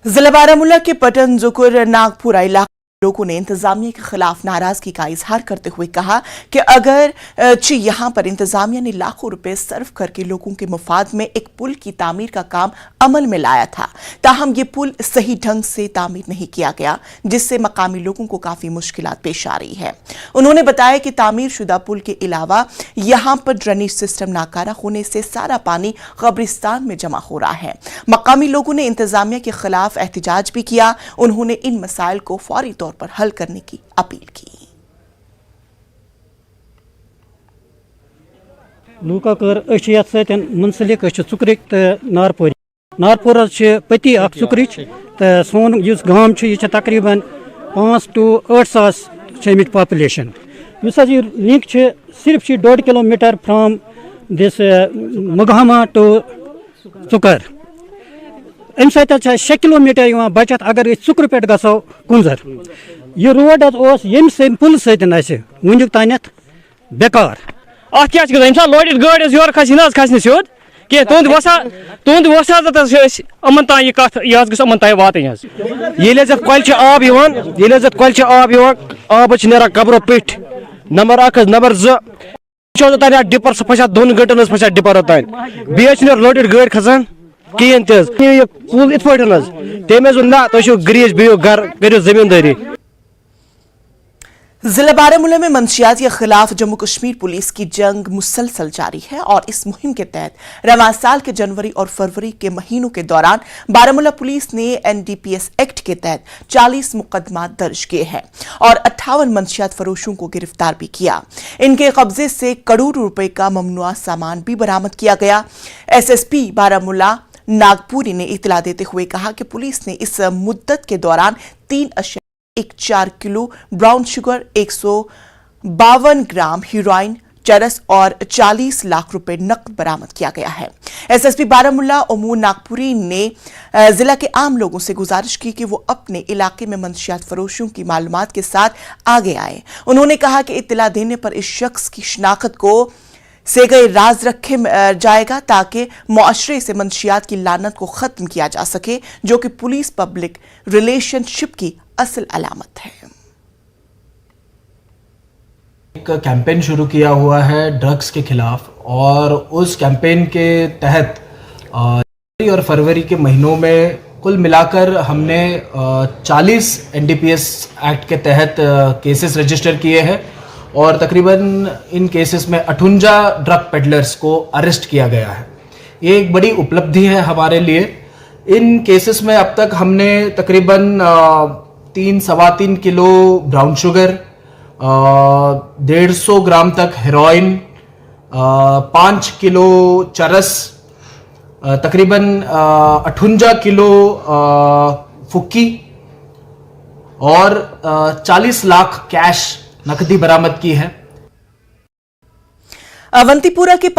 जिला बारामूला के पटन जुकुर नागपुरा इलाके लोगों ने इंतजामिया के खिलाफ नाराजगी का इजहार करते हुए कहा कि अगर यहां पर इंतजामिया ने लाखों रुपए सर्व करके लोगों के मुफाद में एक पुल की तामीर का काम अमल में लाया था, ताहम ये पुल सही ढंग से तामीर नहीं किया गया, जिससे मकामी लोगों को काफी मुश्किलात पेश आ रही है। उन्होंने बताया कि तामीर शुदा पुल के अलावा यहां पर ड्रेनेज सिस्टम नाकारा होने से सारा पानी कब्रिस्तान में जमा हो रहा है। मकामी लोगों ने इंतजामिया के खिलाफ एहतजाज भी किया। उन्होंने इन मसाइल को फौरी तौर पर हल करने की अपील की। लूका कर मुंसलिक चुक्रिक नारपुर नारपुर पति चुक्रिच तो सोन गाम तकरीबन 5 to 8 सास पॉपुलेशन लिंक सिर्फ 1.5 किलोमीटर फ्राम दिस मुगहमा टू चुकर अम 6 किलोमीटर बचत अगर चुक्र पे गो कुंजर यह रोड ये पुल सनुक तान बेकार लोडेड गाड़ योर खसने स्योद कह तुंद वसात अमन तान यह कत यह गमन तान वात कल आब आब ना कब्रो पिठ नंबर 1 नंबर 2 तान डिपर सह फसा 2 घंटन फसा डिपर तान बे लोडेड गाड़ खसान कहें पुल इत तमें ना तुम ग्रीज बियो घर करो जमींदारी। जिला बारामूला में मंशियात के खिलाफ जम्मू कश्मीर पुलिस की जंग मुसलसल जारी है और इस मुहिम के तहत रवां साल के जनवरी और फरवरी के महीनों के दौरान बारामूला पुलिस ने एनडीपीएस एक्ट के तहत 40 मुकदमा दर्ज किए हैं और 58 मंशियात फरोशों को गिरफ्तार भी किया। इनके कब्जे से करोड़ों रुपए का ममनुआ सामान भी बरामद किया गया। एसएसपी बारामूला नागपुरी ने इतला देते हुए कहा कि पुलिस ने इस मुद्दत के दौरान 3.4 किलो ब्राउन शुगर, 152 ग्राम हीरोइन, चरस और 40 लाख रुपए नकद बरामद किया गया है। एसएसपी बारामूला उमूर नागपुरी ने जिला के आम लोगों से गुजारिश की कि वो अपने इलाके में मंशियात फरोशों की मालूमात के साथ आगे आए। उन्होंने कहा कि इत्तला देने पर इस शख्स की शिनाख्त को से गए राज रखे जाएगा ताकि मुआशरे से मंशियात की लानत को खत्म किया जा सके, जो कि पुलिस पब्लिक रिलेशनशिप की असल अलामत है। एक कैंपेन शुरू किया हुआ है ड्रग्स के खिलाफ और उस कैंपेन के तहत जनवरी और फरवरी के महीनों में कुल मिलाकर हमने 40 एनडीपीएस एक्ट के तहत केसेस रजिस्टर किए हैं और तकरीबन इन केसेस में 58 ड्रग पेडलर्स को अरेस्ट किया गया है। ये एक बड़ी उपलब्धि है हमारे लिए। इन केसेस में अब तक हमने तकरीबन 3-3.25 किलो ब्राउन शुगर, 150 ग्राम तक हेरोइन, 5 किलो चरस, तकरीबन 58 किलो फुक्की और 40 लाख कैश नकदी बरामद की है। अवंतीपुरा के